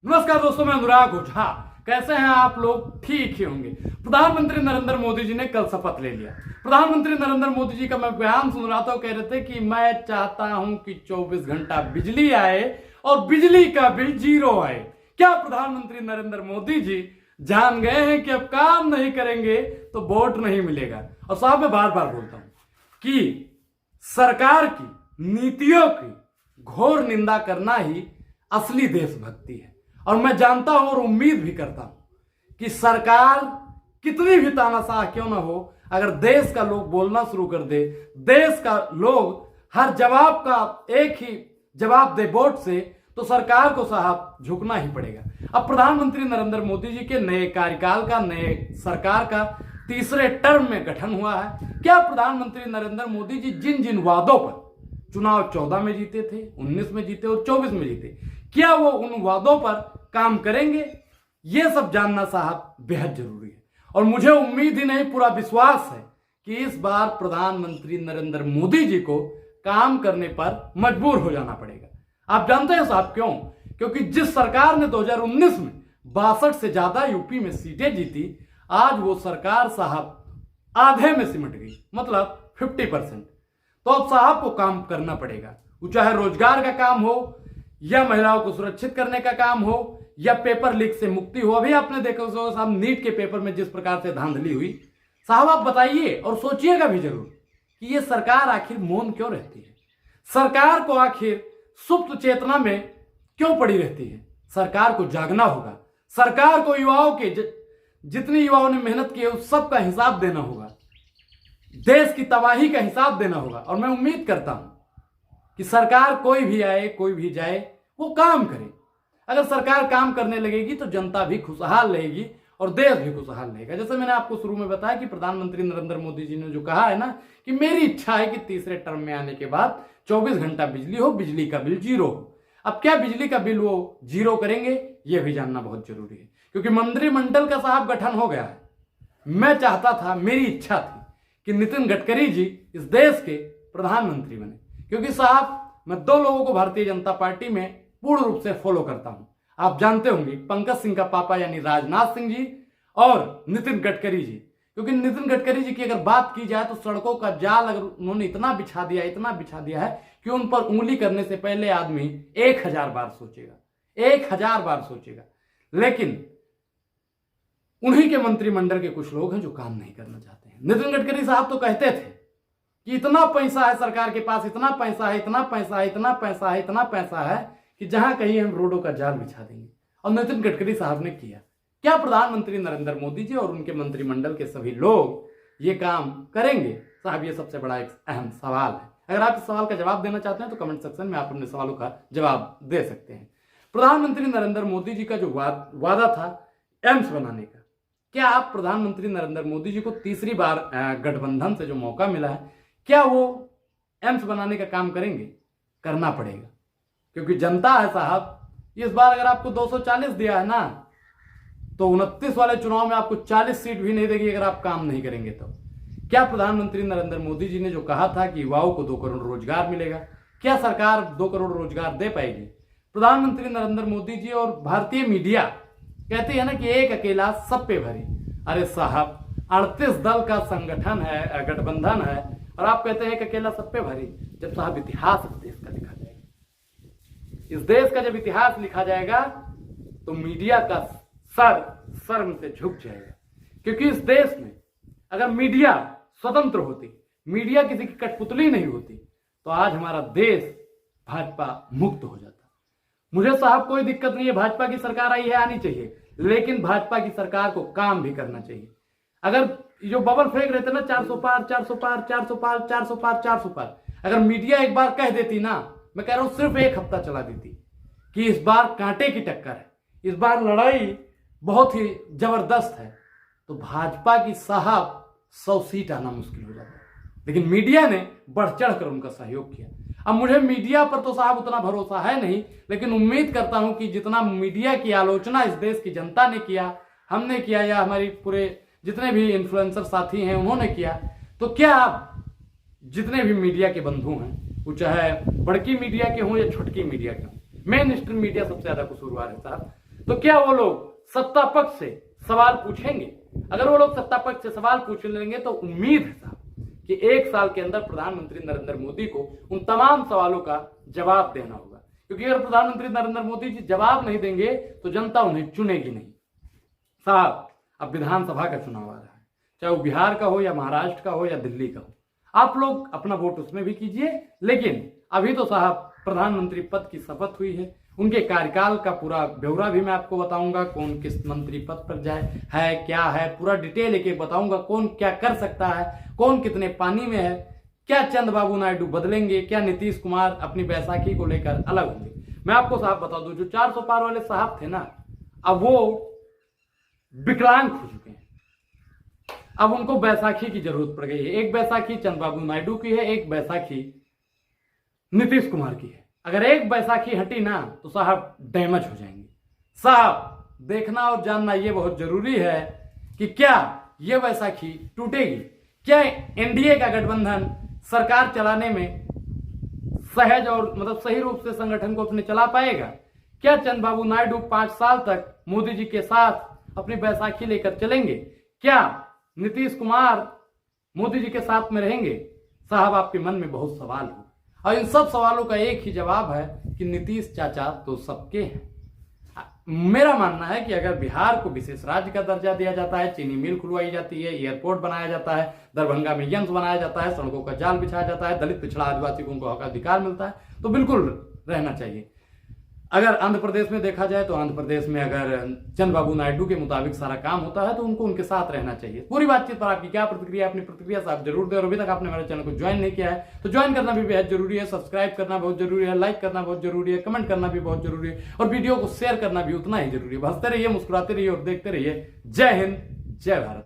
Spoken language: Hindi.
नमस्कार दोस्तों, मैं अनुराग ओझा। कैसे हैं आप लोग? ठीक ही होंगे। प्रधानमंत्री नरेंद्र मोदी जी ने कल शपथ ले लिया। प्रधानमंत्री नरेंद्र मोदी जी का मैं बयान सुन रहा था, वो कह रहे थे कि मैं चाहता हूं कि 24 घंटा बिजली आए और बिजली का बिल जीरो आए। क्या प्रधानमंत्री नरेंद्र मोदी जी जान गए हैं कि अब काम नहीं करेंगे तो वोट नहीं मिलेगा? और साहब, मैं बार बार बोलता हूं कि सरकार की नीतियों की घोर निंदा करना ही असली देशभक्ति है। और मैं जानता हूं और उम्मीद भी करता हूं कि सरकार कितनी भी तानाशाह क्यों ना हो, अगर देश का लोग बोलना शुरू कर दे, देश का लोग हर जवाब का एक ही जवाब दे वोट से, तो सरकार को साहब झुकना ही पड़ेगा। अब प्रधानमंत्री नरेंद्र मोदी जी के नए कार्यकाल का, नए सरकार का तीसरे टर्म में गठन हुआ है। क्या प्रधानमंत्री नरेंद्र मोदी जी जिन जिन वादों पर चुनाव 14 में जीते थे, 19 में जीते और 24 में जीते, क्या वो उन वादों पर काम करेंगे? ये सब जानना साहब बेहद जरूरी है। और मुझे उम्मीद ही नहीं, पूरा विश्वास है कि इस बार प्रधानमंत्री नरेंद्र मोदी जी को काम करने पर मजबूर हो जाना पड़ेगा। आप जानते हैं साहब क्यों? क्योंकि जिस सरकार ने 2019 में 62 से ज्यादा यूपी में सीटें जीती, आज वो सरकार साहब आधे में सिमट गई, मतलब 50%। तो अब साहब को काम करना पड़ेगा। वो चाहे रोजगार का काम हो, या महिलाओं को सुरक्षित करने का काम हो, या पेपर लीक से मुक्ति हो। अभी आपने देखा साहब, नीट के पेपर में जिस प्रकार से धांधली हुई, साहब आप बताइए और सोचिएगा भी जरूर कि ये सरकार आखिर मौन क्यों रहती है? सरकार को आखिर सुप्त चेतना में क्यों पड़ी रहती है? सरकार को जागना होगा। सरकार को युवाओं के जितने युवाओं ने मेहनत की है उस सब का हिसाब देना होगा। देश की तबाही का हिसाब देना होगा। और मैं उम्मीद करता हूं कि सरकार कोई भी आए, कोई भी जाए, वो काम करे। अगर सरकार काम करने लगेगी तो जनता भी खुशहाल रहेगी और देश भी खुशहाल रहेगा। जैसे मैंने आपको शुरू में बताया कि प्रधानमंत्री नरेंद्र मोदी जी ने जो कहा है ना कि मेरी इच्छा है कि तीसरे टर्म में आने के बाद 24 घंटा बिजली हो, बिजली का बिल जीरो हो। अब क्या बिजली का बिल वो जीरो करेंगे, यह भी जानना बहुत जरूरी है, क्योंकि मंत्रिमंडल का साहब गठन हो गया है। मैं चाहता था, मेरी इच्छा थी कि नितिन गडकरी जी इस देश के प्रधानमंत्री बने, क्योंकि साहब मैं दो लोगों को भारतीय जनता पार्टी में पूर्ण रूप से फॉलो करता हूं। आप जानते होंगे, पंकज सिंह का पापा यानी राजनाथ सिंह जी और नितिन गडकरी जी। क्योंकि नितिन गडकरी जी की अगर बात की जाए तो सड़कों का जाल अगर उन्होंने इतना बिछा दिया है कि उन पर उंगली करने से पहले आदमी 1000 बार सोचेगा, 1000 बार सोचेगा। लेकिन उन्हीं के मंत्रिमंडल के कुछ लोग हैं जो काम नहीं करना चाहते हैं। नितिन गडकरी साहब तो कहते थे कि इतना पैसा है सरकार के पास, इतना पैसा है, इतना पैसा है, इतना पैसा है, इतना पैसा है कि जहां कहीं हम रोडों का जाल बिछा देंगे। और नितिन गडकरी साहब ने किया। क्या प्रधानमंत्री नरेंद्र मोदी जी और उनके मंत्रिमंडल के सभी लोग ये काम करेंगे? साहब, ये सबसे बड़ा एक अहम सवाल है। अगर आप इस सवाल का जवाब देना चाहते हैं तो कमेंट सेक्शन में आप अपने सवालों का जवाब दे सकते हैं। प्रधानमंत्री नरेंद्र मोदी जी का जो वादा था एम्स बनाने का, क्या आप प्रधानमंत्री नरेंद्र मोदी जी को तीसरी बार गठबंधन से जो मौका मिला है, क्या वो एम्स बनाने का काम करेंगे? करना पड़ेगा, क्योंकि जनता है साहब। इस बार अगर आपको 240 दिया है ना, तो 29 वाले चुनाव में आपको 40 सीट भी नहीं देगी अगर आप काम नहीं करेंगे तो। क्या प्रधानमंत्री नरेंद्र मोदी जी ने जो कहा था कि युवाओं को 2 करोड़ रोजगार मिलेगा, क्या सरकार 2 करोड़ रोजगार दे पाएगी? प्रधानमंत्री नरेंद्र मोदी जी और भारतीय मीडिया कहते हैं ना कि एक अकेला सब पे भारी। अरे साहब, 38 दल का संगठन है, गठबंधन है, और आप कहते हैं एक अकेला सब पे भारी। जब साहब इतिहास इस देश का लिखा जाएगा, इस देश का जब इतिहास लिखा जाएगा तो मीडिया का सर शर्म से झुक जाएगा। क्योंकि इस देश में अगर मीडिया स्वतंत्र होती, मीडिया किसी की कठपुतली नहीं होती, तो आज हमारा देश भाजपा मुक्त हो जाता। मुझे साहब कोई दिक्कत नहीं है, भाजपा की सरकार आई है, आनी चाहिए, लेकिन भाजपा की सरकार को काम भी करना चाहिए। अगर जो बबल फेंक रहे थे ना 400 पार, 400 पार, 400 पार, 400 पार, 400 पार, अगर मीडिया एक बार कह देती ना, मैं कह रहा हूं सिर्फ एक हफ्ता चला देती कि इस बार कांटे की टक्कर है, इस बार लड़ाई बहुत ही जबरदस्त है, तो भाजपा की साहब 100 सीट आना मुश्किल हो जाता है। लेकिन मीडिया ने बढ़ चढ़ कर उनका सहयोग किया। अब मुझे मीडिया पर तो साहब उतना भरोसा है नहीं, लेकिन उम्मीद करता हूं कि जितना मीडिया की आलोचना इस देश की जनता ने किया, हमने किया, या हमारी पूरे जितने भी इन्फ्लुएंसर साथी हैं उन्होंने किया, तो क्या आप जितने भी मीडिया के बंधु हैं, वो चाहे बड़की मीडिया के हों या छोटकी मीडिया के हों, मेन स्ट्रीम मीडिया सबसे ज्यादा कसूरवार है साहब। तो क्या वो लोग सत्ता पक्ष से सवाल पूछेंगे? अगर वो लोग सत्ता पक्ष से सवाल पूछ लेंगे तो उम्मीद है साहब कि 1 साल के अंदर प्रधानमंत्री नरेंद्र मोदी को उन तमाम सवालों का जवाब देना होगा, क्योंकि अगर प्रधानमंत्री नरेंद्र मोदी जी जवाब नहीं देंगे तो जनता उन्हें चुनेगी नहीं। साहब अब विधानसभा का चुनाव आ रहा है, चाहे वो बिहार का हो या महाराष्ट्र का हो या दिल्ली का हो, आप लोग अपना वोट उसमें भी कीजिए। लेकिन अभी तो साहब प्रधानमंत्री पद की शपथ हुई है, उनके कार्यकाल का पूरा ब्यौरा भी मैं आपको बताऊंगा, कौन किस मंत्री पद पर जाए है, क्या है, पूरा डिटेल एक बताऊंगा, कौन क्या कर सकता है, कौन कितने पानी में है, क्या चंद्रबाबू नायडू बदलेंगे, क्या नीतीश कुमार अपनी बैसाखी को लेकर अलग होंगे। मैं आपको साहब बता दूं, जो 400 पार वाले साहब थे ना, अब वो विकलांग हो चुके हैं। अब उनको बैसाखी की जरूरत पड़ गई है। एक बैसाखी चंद्रबाबू नायडू की है, एक बैसाखी नीतीश कुमार की है। अगर एक बैसाखी हटी ना तो साहब डैमेज हो जाएंगे। साहब देखना और जानना यह बहुत जरूरी है कि क्या यह बैसाखी टूटेगी, क्या एनडीए का गठबंधन सरकार चलाने में सहज और मतलब सही रूप से संगठन को अपने चला पाएगा, क्या चंद्रबाबू नायडू 5 साल तक मोदी जी के साथ अपनी बैसाखी लेकर चलेंगे, क्या नीतीश कुमार मोदी जी के साथ में रहेंगे। साहब आपके मन में बहुत सवाल हो और इन सब सवालों का एक ही जवाब है कि नीतीश चाचा तो सबके हैं। मेरा मानना है कि अगर बिहार को विशेष राज्य का दर्जा दिया जाता है, चीनी मिल खुलवाई जाती है, एयरपोर्ट बनाया जाता है, दरभंगा में यम्स बनाया जाता है, सड़कों का जाल बिछाया जाता है, दलित पिछड़ा आदिवासी को उनको हक अधिकार मिलता है, तो बिल्कुल रहना चाहिए। अगर आंध्र प्रदेश में देखा जाए तो आंध्र प्रदेश में अगर चंद्रबाबू नायडू के मुताबिक सारा काम होता है तो उनको उनके साथ रहना चाहिए। पूरी बातचीत पर आपकी क्या प्रतिक्रिया, अपनी प्रतिक्रिया साहब जरूर दें। और अभी तक आपने हमारे चैनल को ज्वाइन नहीं किया है तो ज्वाइन करना भी बेहद जरूरी है, सब्सक्राइब करना बहुत जरूरी है, लाइक करना बहुत जरूरी है, कमेंट करना भी बहुत जरूरी है और वीडियो को शेयर करना भी उतना ही जरूरी है। हंसते रहिए, मुस्कुराते रहिए और देखते रहिए। जय हिंद, जय भारत।